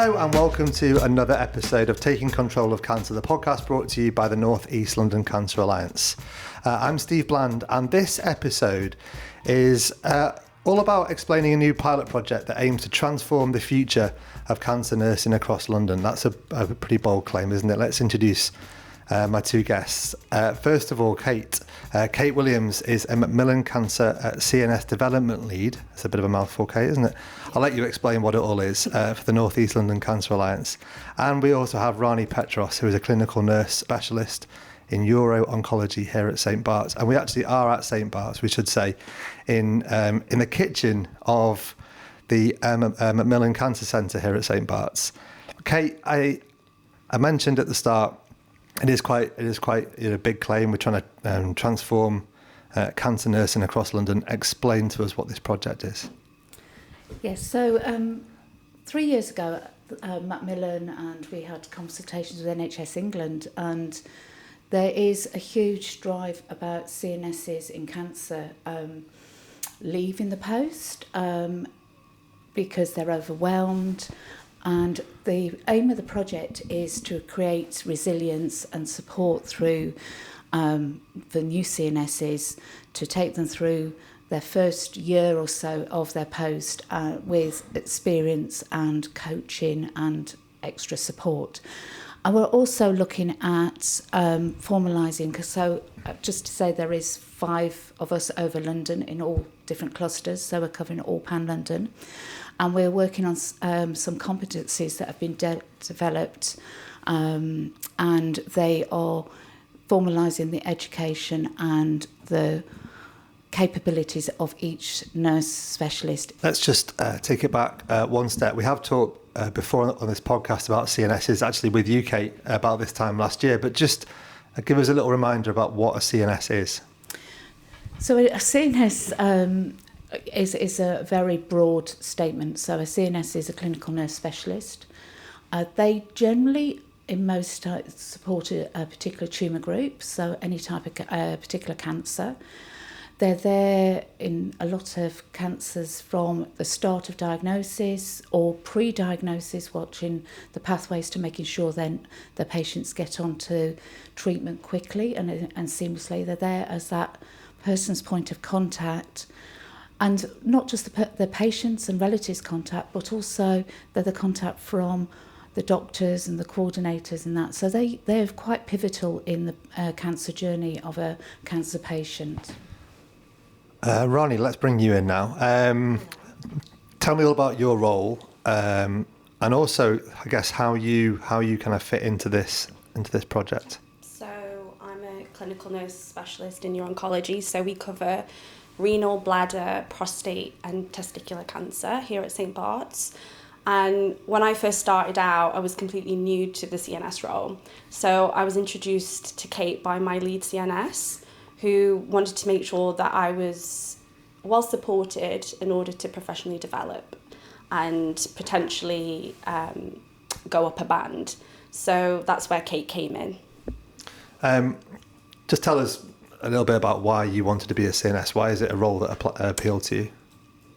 Hello and welcome to another episode of Taking Control of Cancer, the podcast brought to you by the North East London Cancer Alliance. I'm Steve Bland, and this episode is all about explaining a new pilot project that aims to transform the future of cancer nursing across London. That's a pretty bold claim, isn't it? Let's introduce my two guests. First of all, Kate. Kate Williams is a Macmillan Cancer CNS Development Lead. It's a bit of a mouthful, Kate, isn't it? I'll let you explain what it all is for the North East London Cancer Alliance. And we also have Rani Petros, who is a clinical nurse specialist in Oncology here at St Bart's. And we actually are at St Bart's, we should say, in the kitchen of the Macmillan Cancer Centre here at St Bart's. Kate, I mentioned at the start, it is quite a big claim. We're trying to transform cancer nursing across London. Explain to us what this project is. Yes, so 3 years ago, Macmillan and we had consultations with NHS England, and there is a huge drive about CNSs in cancer leaving the post because they're overwhelmed. And the aim of the project is to create resilience and support through the new CNSs, to take them through their first year or so of their post with experience and coaching and extra support. And we're also looking at formalising, so just to say there is 5 of us over London in all different clusters, so we're covering all pan-London. And we're working on some competencies that have been developed, and they are formalising the education and the capabilities of each nurse specialist. Let's just take it back one step. We have talked before on this podcast about CNSs, actually with you, Kate, about this time last year, but just give us a little reminder about what a CNS is. So a CNS is a very broad statement. So a CNS is a clinical nurse specialist. They generally, in most support a particular tumour group, so any type of particular cancer. They're there in a lot of cancers from the start of diagnosis or pre-diagnosis, watching the pathways to making sure then the patients get onto treatment quickly and seamlessly. They're there as that person's point of contact. And not just the patients and relatives contact, but also they're the contact from the doctors and the coordinators and that. So they're quite pivotal in the cancer journey of a cancer patient. Rani, let's bring you in now. Tell me all about your role, and also, I guess, how you kind of fit into this project. So I'm a clinical nurse specialist in Oncology. So we cover renal, bladder, prostate and testicular cancer here at St Bart's. And when I first started out, I was completely new to the CNS role. So I was introduced to Kate by my lead CNS, who wanted to make sure that I was well supported in order to professionally develop and potentially go up a band. So that's where Kate came in. Just tell us a little bit about why you wanted to be a CNS. Why is it a role that appealed to you?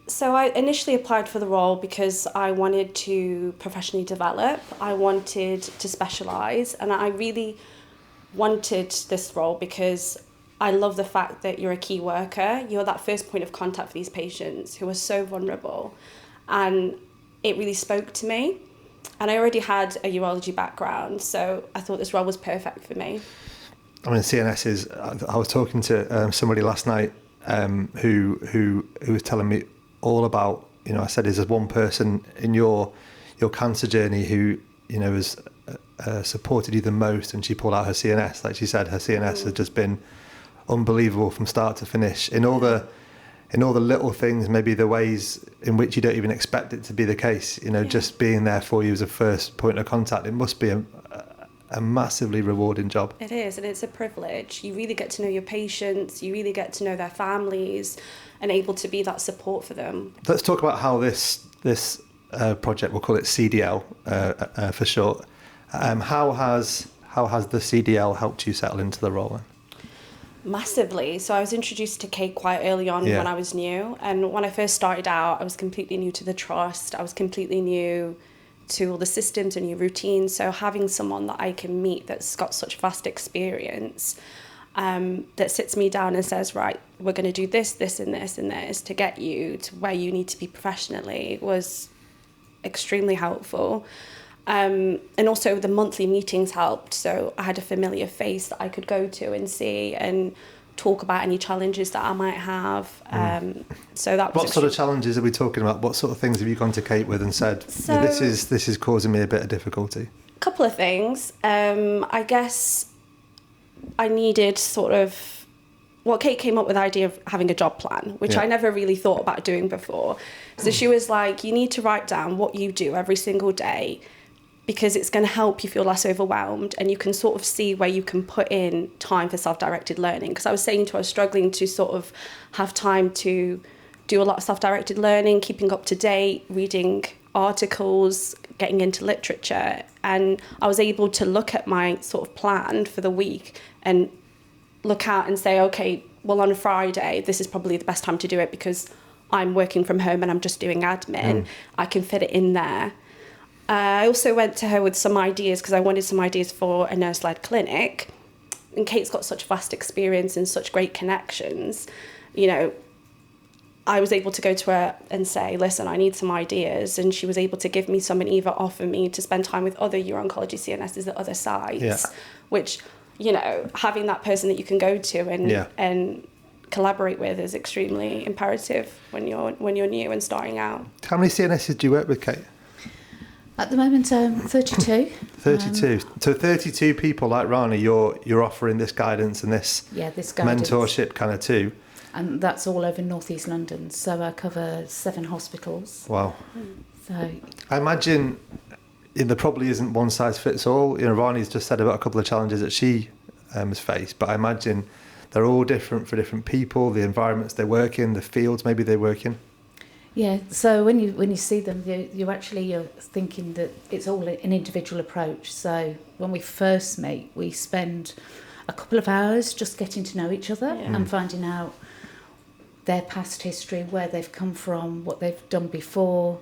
So I initially applied for the role because I wanted to professionally develop. I wanted to specialise, and I really wanted this role because I love the fact that you're a key worker. You're that first point of contact for these patients who are so vulnerable. And it really spoke to me. And I already had a urology background, so I thought this role was perfect for me. I mean, CNS I was talking to somebody last night who was telling me all about, I said, is there one person in your cancer journey who, has supported you the most? And she pulled out her CNS. Like she said, her CNS has just been unbelievable from start to finish in all the little things, maybe the ways in which you don't even expect it to be the case, just being there for you as a first point of contact. It must be a massively rewarding job. It is, and it's a privilege. You really get to know your patients, you really get to know their families and able to be that support for them. Let's talk about how this project, we'll call it CDL for short. How has the CDL helped you settle into the role? Massively. So I was introduced to Kate quite early on when I was new. And when I first started out, I was completely new to the trust. I was completely new to all the systems and new routines. So having someone that I can meet that's got such vast experience, that sits me down and says, right, we're going to do this, this and this and this to get you to where you need to be professionally, was extremely helpful. And also the monthly meetings helped. So I had a familiar face that I could go to and see and talk about any challenges that I might have. So that was what sort of challenges are we talking about? What sort of things have you gone to Kate with and said, this is causing me a bit of difficulty? A couple of things. I guess I needed Kate came up with the idea of having a job plan, which I never really thought about doing before. So she was like, you need to write down what you do every single day, because it's going to help you feel less overwhelmed, and you can sort of see where you can put in time for self-directed learning. Because I was saying to her, I was struggling to sort of have time to do a lot of self-directed learning, keeping up to date, reading articles, getting into literature. And I was able to look at my sort of plan for the week and look out and say, okay, well, on a Friday, this is probably the best time to do it because I'm working from home and I'm just doing admin. I can fit it in there. I also went to her with some ideas because I wanted some ideas for a nurse-led clinic. And Kate's got such vast experience and such great connections. You know, I was able to go to her and say, listen, I need some ideas. And she was able to give me some and either offer me to spend time with other Uro-Oncology CNSs at other sites, which, you know, having that person that you can go to and collaborate with is extremely imperative when you're new and starting out. How many CNSs do you work with, Kate? At the moment, 32. 32. So 32 people like Rani, you're offering this guidance and this guidance. Mentorship kind of too. And that's all over North East London. So I cover 7 hospitals. Wow. So I imagine there probably isn't one size fits all. You know, Rani's just said about a couple of challenges that she has faced, but I imagine they're all different for different people, the environments they work in, the fields maybe they work in. Yeah, so when you see them, you're thinking that it's all an individual approach. So when we first meet, we spend a couple of hours just getting to know each other and finding out their past history, where they've come from, what they've done before,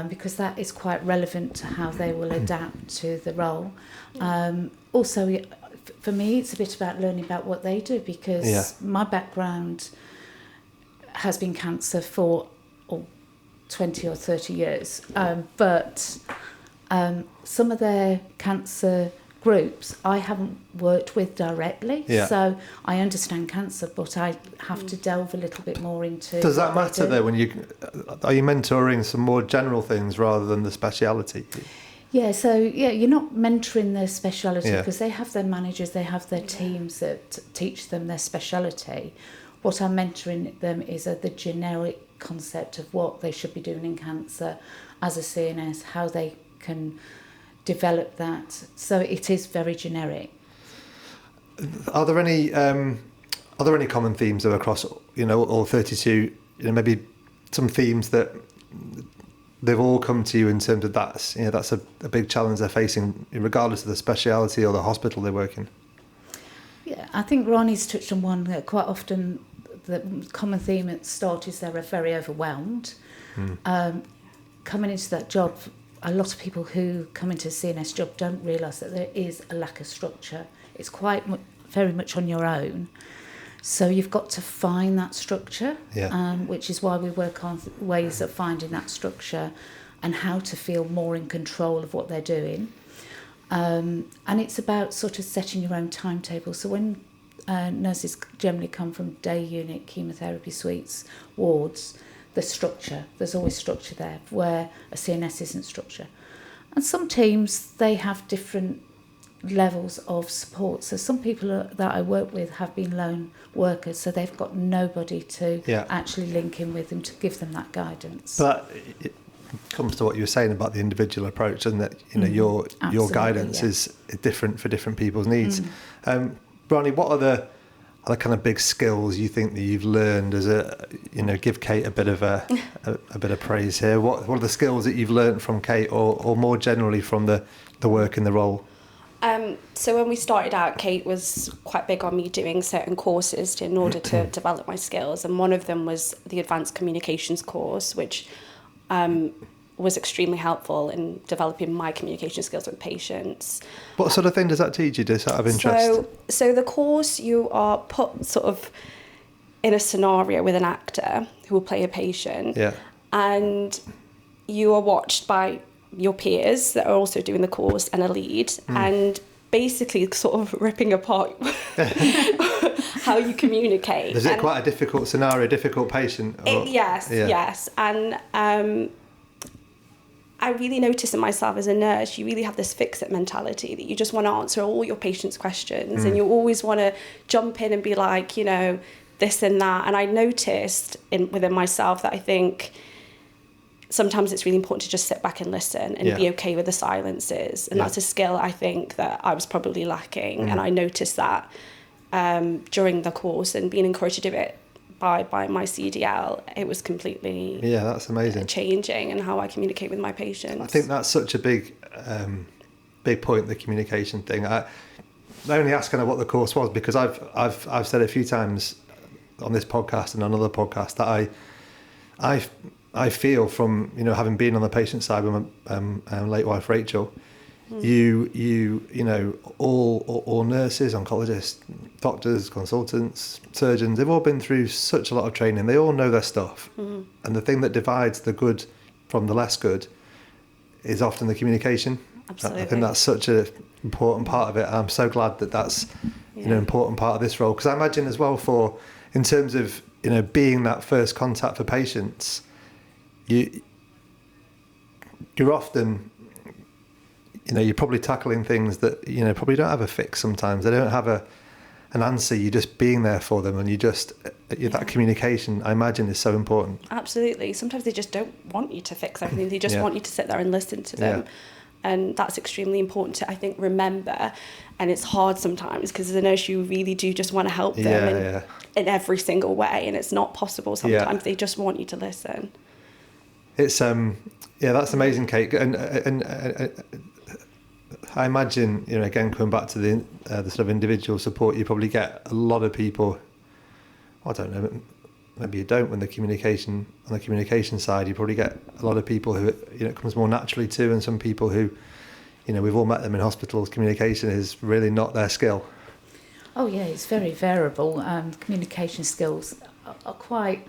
because that is quite relevant to how they will adapt to the role. Also, for me, it's a bit about learning about what they do, because my background has been cancer for 20 or 30 years, but some of their cancer groups I haven't worked with directly, so I understand cancer, but I have to delve a little bit more into. Does that matter though? When are you mentoring some more general things rather than the speciality? Yeah, so you're not mentoring their speciality because they have their managers, they have their teams that teach them their speciality. What I'm mentoring them is the generic concept of what they should be doing in cancer as a CNS, how they can develop that. So it is very generic. Are there any common themes though across all 32? Maybe some themes that they've all come to you in terms of that's a big challenge they're facing, regardless of the speciality or the hospital they work in. Yeah, I think Rani's touched on one that quite often the common theme at the start is they're very overwhelmed. Coming into that job, a lot of people who come into a CNS job don't realise that there is a lack of structure. It's very much on your own. So you've got to find that structure, which is why we work on ways of finding that structure and how to feel more in control of what they're doing. And it's about sort of setting your own timetable. So when nurses generally come from day unit, chemotherapy suites, wards, there's always structure there, where a CNS isn't structure. And some teams, they have different levels of support. So some people that I work with have been lone workers, so they've got nobody to actually link in with them to give them that guidance. But it comes to what you were saying about the individual approach, and that your guidance is different for different people's needs. Rani, what are the kind of big skills you think that you've learned as give Kate a bit of a bit of praise here? What are the skills that you've learned from Kate, or more generally from the work in the role? So when we started out, Kate was quite big on me doing certain courses in order to develop my skills, and one of them was the Advanced Communications course, which was extremely helpful in developing my communication skills with patients. What sort of thing does that teach you, just out of interest? So the course, you are put sort of in a scenario with an actor who will play a patient, and you are watched by your peers that are also doing the course and a lead, and basically sort of ripping apart how you communicate. Is it quite a difficult scenario, difficult patient? Yes. And I really noticed in myself as a nurse, you really have this fix-it mentality that you just want to answer all your patients' questions, and you always want to jump in and be like, you know, this and that. And I noticed within myself that I think sometimes it's really important to just sit back and listen and be okay with the silences. And that's a skill I think that I was probably lacking. And I noticed that during the course, and being encouraged to do it by my CDL, it was completely that's amazing, changing in how I communicate with my patients. I think that's such a big point, the communication thing. I only asked kind of what the course was because I've said a few times on this podcast and on other podcasts that I feel from, you know, having been on the patient side with my late wife Rachel, you know, all nurses, oncologists, doctors, consultants, surgeons, they've all been through such a lot of training. They all know their stuff. And the thing that divides the good from the less good is often the communication. Absolutely. I think that's such an important part of it. I'm so glad that that's you know, important part of this role, because I imagine as well, for in terms of, you know, being that first contact for patients, you're often, you know, you're probably tackling things that, you know, probably don't have a fix sometimes. They don't have an answer. You're just being there for them, and you just, that communication, I imagine, is so important. Absolutely. Sometimes they just don't want you to fix everything. They just want you to sit there and listen to them. And that's extremely important to, I think, remember. And it's hard sometimes because as a nurse, you really do just want to help them in every single way. And it's not possible sometimes. They just want you to listen. It's, that's amazing, Kate. And I imagine, you know, again, coming back to the sort of individual support, you probably get a lot of people, I don't know, maybe you don't, on the communication side, you probably get a lot of people who, you know, it comes more naturally to, and some people who, you know, we've all met them in hospitals, communication is really not their skill. Oh yeah, it's very variable. Communication skills are quite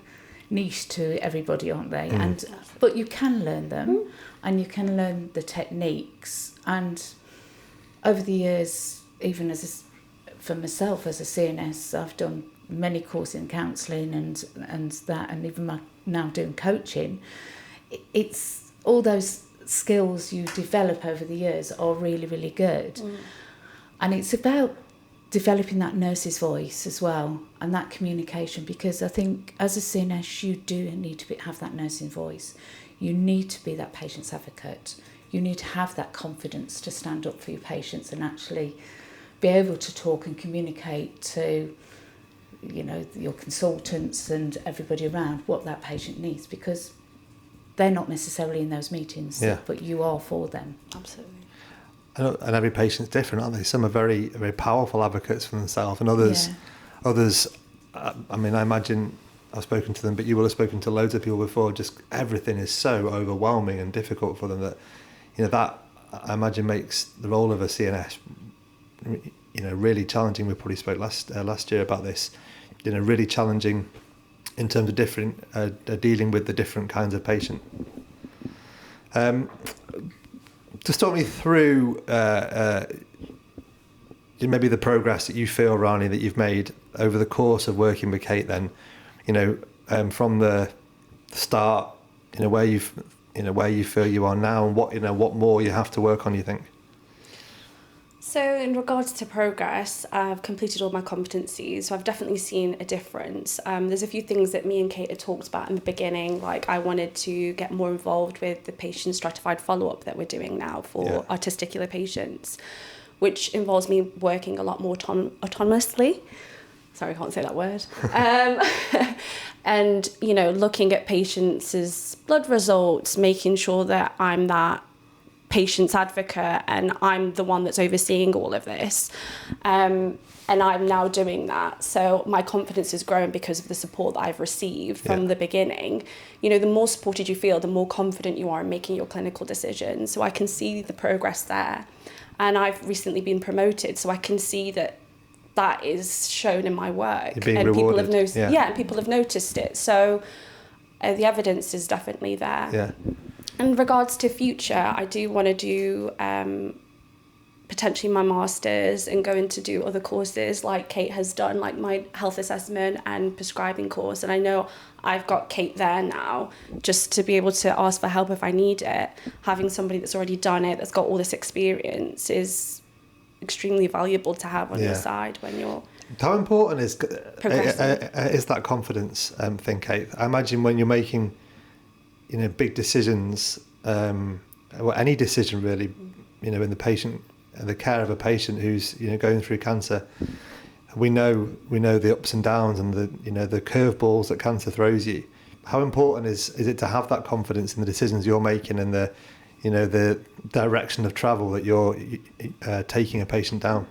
niche to everybody, aren't they? But you can learn them, and you can learn the techniques. And over the years, even for myself as a CNS, I've done many courses in counselling and that, and even now doing coaching. It's all those skills you develop over the years are really, really good. And it's about developing that nurse's voice as well, and that communication, because I think as a CNS you do need to have that nursing voice. You need to be that patient's advocate. You need to have that confidence to stand up for your patients and actually be able to talk and communicate to, you know, your consultants and everybody around what that patient needs, because they're not necessarily in those meetings, but you are for them. Absolutely. And every patient's different, aren't they? Some are very, very powerful advocates for themselves, and others, I mean, I imagine I've spoken to them, but you will have spoken to loads of people before, just everything is so overwhelming and difficult for them that, you know, that I imagine makes the role of a CNS, you know, really challenging. We probably spoke last year about this, you know, really challenging in terms of different dealing with the different kinds of patient. Just talk me through maybe the progress that you feel, Rani, that you've made over the course of working with Kate. Then, you know, from the start, you know, where you feel you are now, and what more you have to work on, you think. So in regards to progress, I've completed all my competencies, so I've definitely seen a difference. There's a few things that me and Kate had talked about in the beginning, like I wanted to get more involved with the patient stratified follow-up that we're doing now for our testicular patients, which involves me working a lot more autonomously. Sorry, I can't say that word. And, you know, looking at patients' blood results, making sure that I'm that patient's advocate, and I'm the one that's overseeing all of this. And I'm now doing that. So my confidence has grown because of the support that I've received from the beginning. You know, the more supported you feel, the more confident you are in making your clinical decisions. So I can see the progress there. And I've recently been promoted, so I can see that is shown in my work. You're being and rewarded. People have noticed, and people have noticed it. So the evidence is definitely there. Yeah. In regards to future, I do want to do potentially my master's and going to do other courses like Kate has done, like my health assessment and prescribing course. And I know I've got Kate there now, just to be able to ask for help if I need it. Having somebody that's already done it, that's got all this experience, is extremely valuable to have on your side when you're How important is progressing. that confidence thing, Kate? I imagine when you're making, you know, big decisions, or any decision really, you know, in the care of a patient who's, you know, going through cancer, we know the ups and downs and the, you know, the curveballs that cancer throws you. How important is it to have that confidence in the decisions you're making and the, you know, the direction of travel that you're taking a patient down?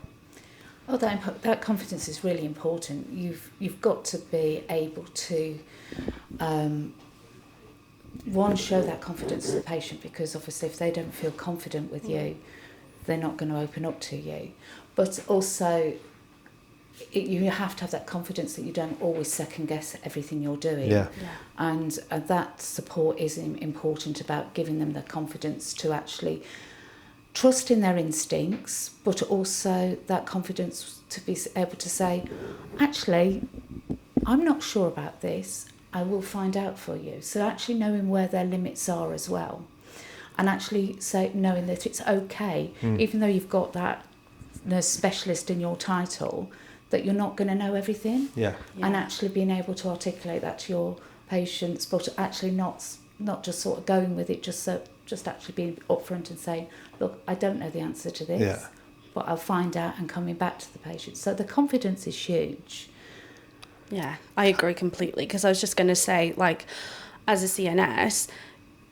Oh, that confidence is really important. You've got to be able to show that confidence to the patient, because obviously if they don't feel confident with you, they're not going to open up to you. But also, you have to have that confidence that you don't always second guess everything you're doing. And that support is important, about giving them the confidence to actually trust in their instincts, but also that confidence to be able to say, actually, I'm not sure about this, I will find out for you. So actually knowing where their limits are as well, and actually knowing that it's okay, even though you've got that nurse specialist in your title, that you're not going to know everything. And actually being able to articulate that to your patients, but actually not just sort of going with it, just actually being upfront and saying, look, I don't know the answer to this, but I'll find out, and coming back to the patient. So the confidence is huge. Yeah, I agree completely, because I was just going to say, like, as a CNS,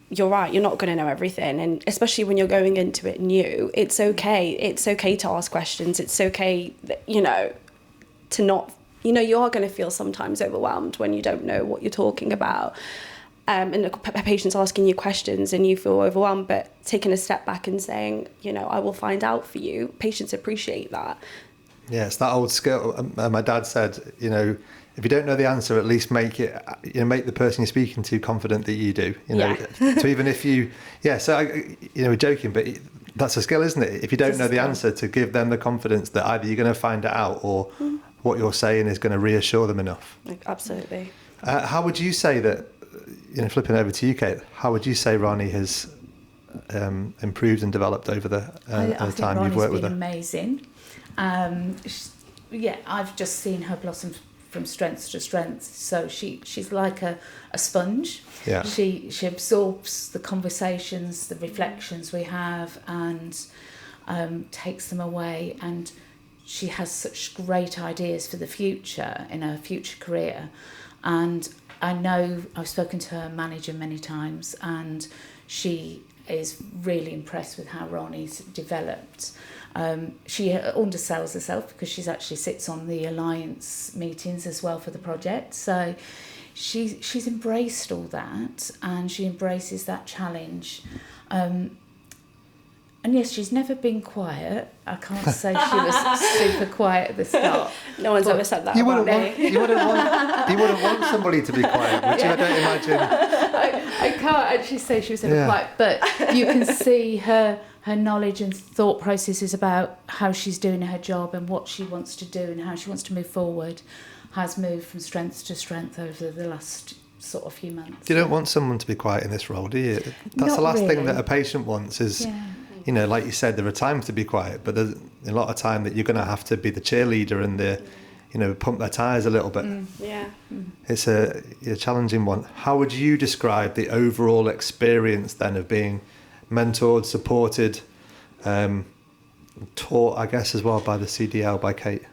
you're right, you're not going to know everything, and especially when you're going into it new, it's okay to ask questions. It's okay, you know, to not, you know, you are going to feel sometimes overwhelmed when you don't know what you're talking about, and a patient's asking you questions and you feel overwhelmed, but taking a step back and saying, you know, I will find out for you. Patients appreciate that. Yeah, it's that old skill. My dad said, you know, if you don't know the answer, at least make the person you're speaking to confident that you do. You know, so even if you, so you know, we're joking, but that's a skill, isn't it? If you don't know the answer, to give them the confidence that either you're going to find it out, or what you're saying is going to reassure them enough. Absolutely. How would you say that, you know, flipping over to you, Kate, how would you say Rani has improved and developed over the time you've worked with her? Amazing. I've just seen her blossom from strength to strength. So she's like a sponge. She absorbs the conversations, the reflections we have, and takes them away. And she has such great ideas for the future, in her future career. And I know I've spoken to her manager many times, and she is really impressed with how Rani's developed. She undersells herself, because she actually sits on the alliance meetings as well for the project. So she's embraced all that, and she embraces that challenge. And yes, she's never been quiet. I can't say she was super quiet at the start. No one's ever said that about me. You wouldn't want somebody to be quiet, would you? I don't imagine. I can't actually say she was ever quiet, but you can see her knowledge and thought processes about how she's doing her job and what she wants to do and how she wants to move forward has moved from strength to strength over the last sort of few months. You don't want someone to be quiet in this role, do you? That's the last thing that a patient wants is, you know, like you said, there are times to be quiet, but there's a lot of time that you're going to have to be the cheerleader and the, you know, pump their tyres a little bit. It's a challenging one. How would you describe the overall experience then of being mentored, supported, taught, I guess, as well by the CDL, by Kate?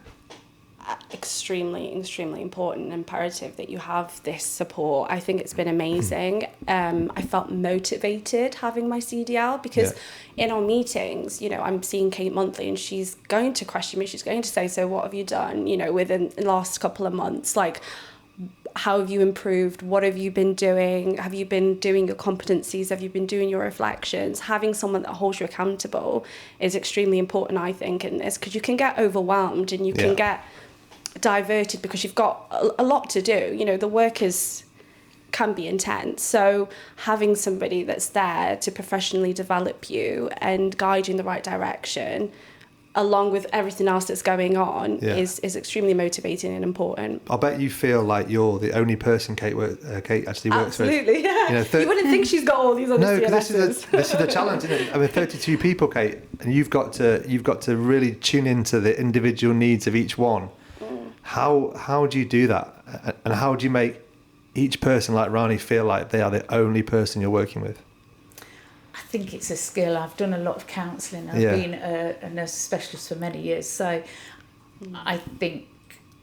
extremely important and imperative that you have this support. I think it's been amazing. I felt motivated having my CDL because in our meetings, you know, I'm seeing Kate monthly and she's going to question me. She's going to say, so what have you done, you know, within the last couple of months? Like, how have you improved? What have you been doing? Have you been doing your competencies? Have you been doing your reflections? Having someone that holds you accountable is extremely important, I think, in this, because you can get overwhelmed and you can get diverted because you've got a lot to do. You know, the work can be intense. So having somebody that's there to professionally develop you and guide you in the right direction, along with everything else that's going on, is extremely motivating and important. I bet you feel like you're the only person Kate actually works with. Absolutely, yeah. You know, you wouldn't think she's got all these other CNSs. This is the challenge, isn't it? I mean, 32 people, Kate, and you've got to really tune into the individual needs of each one. How do you do that? And how do you make each person like Rani feel like they are the only person you're working with? I think it's a skill. I've done a lot of counselling. I've been a nurse specialist for many years, so I think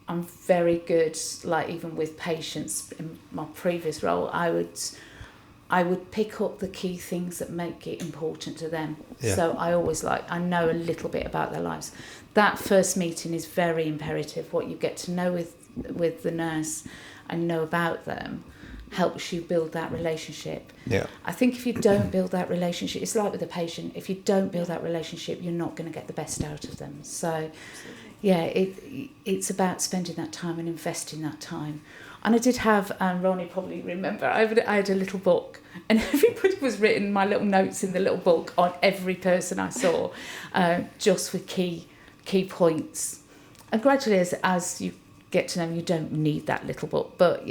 I'm very good. Like, even with patients in my previous role, I would pick up the key things that make it important to them. So I know a little bit about their lives. That first meeting is very imperative. What you get to know with the nurse and know about them helps you build that relationship. I think if you don't build that relationship, it's like with a patient, if you don't build that relationship, you're not going to get the best out of them. So it's about spending that time and investing that time. And I did have, and Ronnie probably remember, I had a little book, and everybody was written my little notes in the little book on every person I saw, just with key points. And gradually, as you get to know them, you don't need that little book. But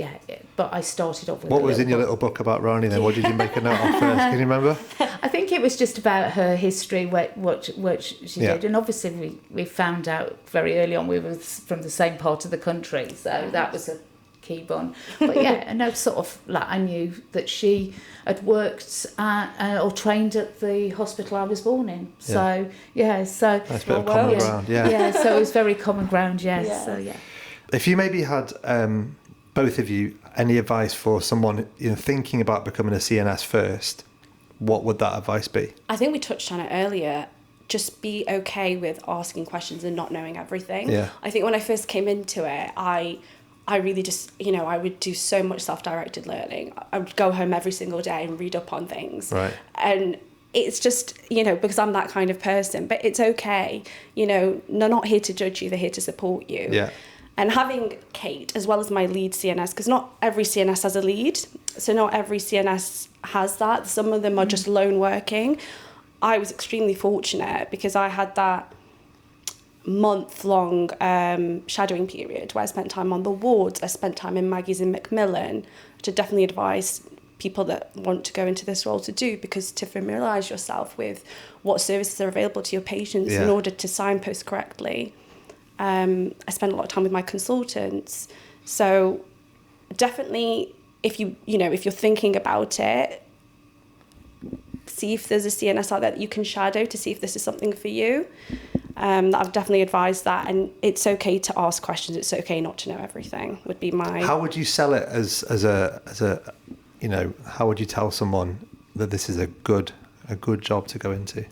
I started off with what was in your little book about Rani then? What did you make a note of first? Can you remember? I think it was just about her history, what she did, and obviously we found out very early on we were from the same part of the country, so that was a key one. But and I sort of I knew that she had worked or trained at the hospital I was born in. So that's a bit of common ground. So it was very common ground. So If you maybe had both of you any advice for someone thinking about becoming a CNS first, what would that advice be? I think we touched on it earlier. Just be okay with asking questions and not knowing everything. I think when I first came into it, I really just, I would do so much self-directed learning. I would go home every single day and read up on things. Right. And it's just, because I'm that kind of person. But it's okay. They're not here to judge you. They're here to support you. Yeah. And having Kate, as well as my lead CNS, because not every CNS has a lead. So not every CNS has that. Some of them are just lone working. I was extremely fortunate because I had that month-long shadowing period where I spent time on the wards. I spent time in Maggie's in Macmillan, which I definitely advise people that want to go into this role to do, because to familiarise yourself with what services are available to your patients in order to signpost correctly. I spent a lot of time with my consultants. So definitely, if you're thinking about it, see if there's a CNS out there that you can shadow to see if this is something for you. I've definitely advised that, and it's okay to ask questions. It's okay not to know everything. Would be my. How would you sell it as a how would you tell someone that this is a good job to go into?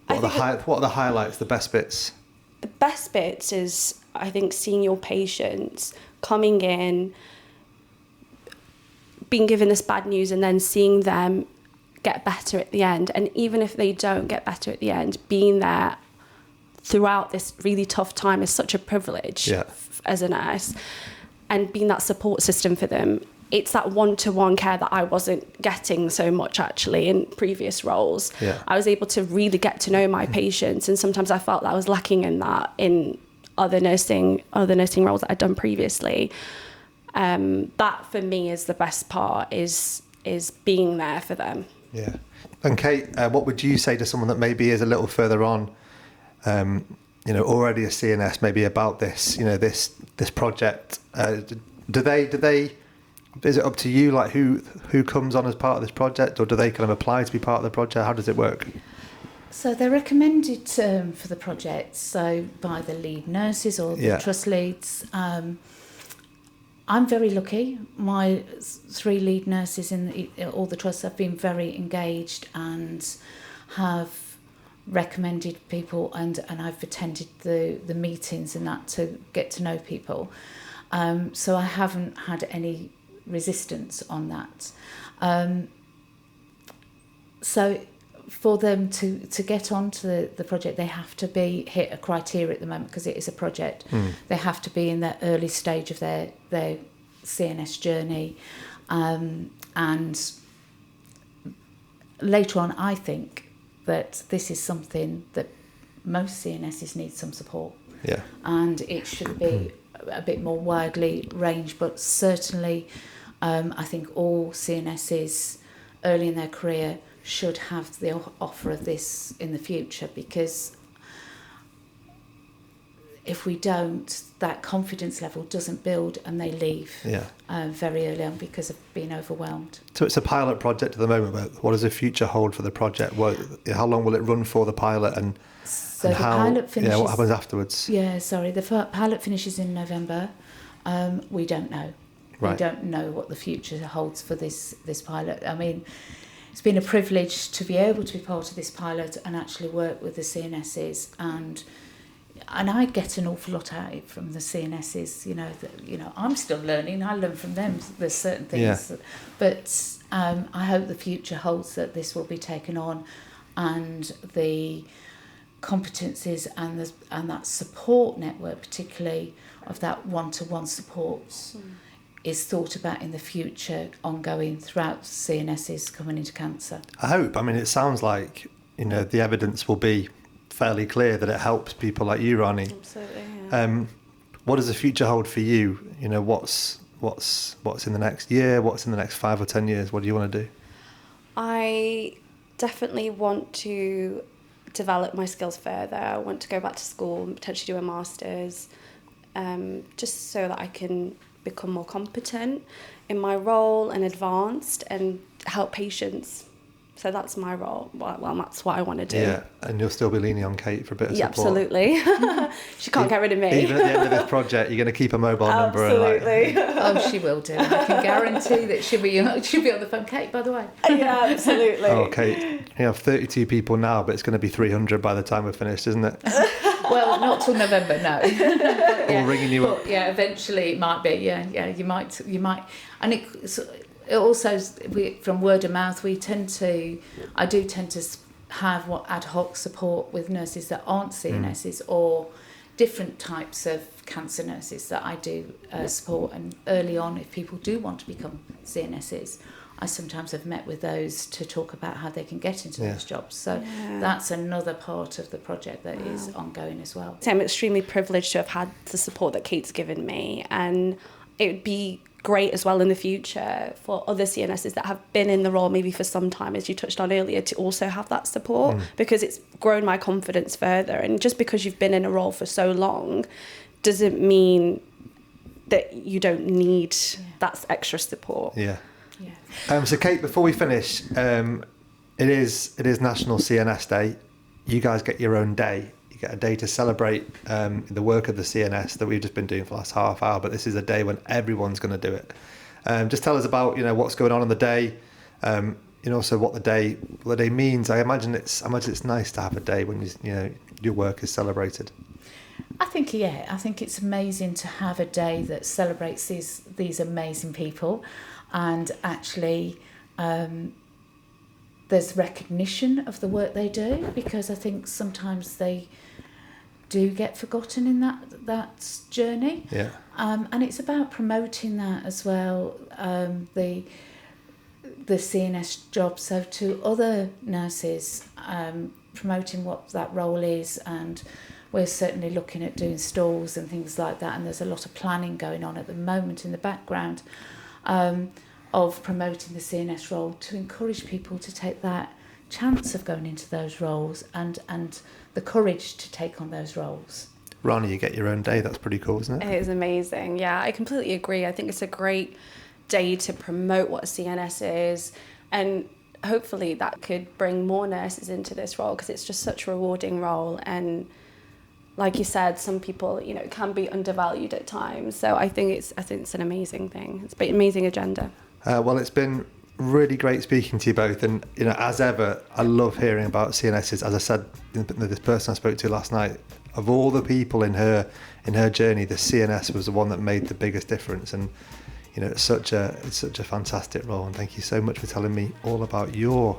What are the highlights, the best bits? The best bits is, I think, seeing your patients coming in, being given this bad news, and then seeing them get better at the end. And even if they don't get better at the end, being there throughout this really tough time is such a privilege as a nurse, and being that support system for them. It's that one-to-one care that I wasn't getting so much actually in previous roles. I was able to really get to know my patients, and sometimes I felt that I was lacking in that in other nursing roles that I'd done previously. That for me is the best part, is being there for them. Yeah. And Kate, what would you say to someone that maybe is a little further on, already a CNS, maybe about this, this project? Do they? Is it up to you, like who comes on as part of this project, or do they kind of apply to be part of the project? How does it work? So they're recommended for the project, so by the lead nurses or the trust leads. I'm very lucky. My 3 lead nurses in all the trusts have been very engaged and have recommended people, and I've attended the meetings and that to get to know people. So I haven't had any resistance on that. So for them to get onto the project, they have to hit a criteria at the moment because it is a project. They have to be in the early stage of their CNS journey, and later on I think that this is something that most CNSs need some support, and it should be a bit more widely ranged, but certainly I think all CNSs early in their career should have the offer of this in the future, because if we don't, that confidence level doesn't build and they leave very early on because of being overwhelmed. So it's a pilot project at the moment, but what does the future hold for the project? How long will it run for, the pilot, and so the pilot finishes, what happens afterwards? The pilot finishes in November. We don't know. Right. We don't know what the future holds for this pilot. I mean, it's been a privilege to be able to be part of this pilot and actually work with the CNSs, and I get an awful lot out of it from the CNSs. I'm still learning. I learn from them. There's certain things, but I hope the future holds that this will be taken on, and the competencies and that support network, particularly of that one-to-one support, is thought about in the future, ongoing throughout CNSs coming into cancer. I hope. I mean, it sounds like the evidence will be fairly clear that it helps people like you, Rani. Absolutely. Yeah. What does the future hold for you? What's in the next year? What's in the next 5 or 10 years? What do you want to do? I definitely want to develop my skills further. I want to go back to school and potentially do a master's, just so that I can become more competent in my role and advanced and help patients. So that's my role. Well, that's what I want to do. Yeah, and you'll still be leaning on Kate for a bit of support. Absolutely. She can't get rid of me. Even at the end of this project, you're going to keep a mobile number. Absolutely. Oh, she will do. I can guarantee that she'll be on the phone. Kate, by the way. Yeah, absolutely. Oh, Kate, you have 32 people now, but it's going to be 300 by the time we're finished, isn't it? Well, not till November, no. All ringing you up. Yeah, eventually it might be. Yeah, you might, and it also, from word of mouth, I do tend to have ad hoc support with nurses that aren't CNSs or different types of cancer nurses that I do support. And early on, if people do want to become CNSs, I sometimes have met with those to talk about how they can get into those jobs. So that's another part of the project that is ongoing as well. So I'm extremely privileged to have had the support that Kate's given me, and it would be great as well in the future for other CNSs that have been in the role maybe for some time, as you touched on earlier, to also have that support, because it's grown my confidence further. And just because you've been in a role for so long doesn't mean that you don't need that extra support. Yeah. So Kate, before we finish, it is National CNS Day. You guys get your own day. You get a day to celebrate the work of the CNS that we've just been doing for the last half hour, but this is a day when everyone's going to do it. Just tell us about what's going on the day, also what the day means. I imagine it's nice to have a day when your work is celebrated. I think it's amazing to have a day that celebrates these amazing people, and actually there's recognition of the work they do, because I think sometimes they do get forgotten in that journey. Yeah. And it's about promoting that as well, the CNS job, so to other nurses, promoting what that role is. And we're certainly looking at doing stalls and things like that, and there's a lot of planning going on at the moment in the background of promoting the CNS role, to encourage people to take that chance of going into those roles and the courage to take on those roles. Rani, you get your own day. That's pretty cool, isn't it? It is amazing. Yeah, I completely agree. I think it's a great day to promote what a CNS is, and hopefully that could bring more nurses into this role, because it's just such a rewarding role. And like you said, some people, you know, it can be undervalued at times. So I think it's an amazing thing. It's an amazing agenda. Well, it's been really great speaking to you both, and you know, as ever, I love hearing about CNSs. As I said, this person I spoke to last night, of all the people in her journey, the CNS was the one that made the biggest difference. And you know, it's such a fantastic role. And thank you so much for telling me all about your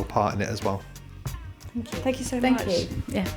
part in it as well. Thank you so much. Thank you. Yeah.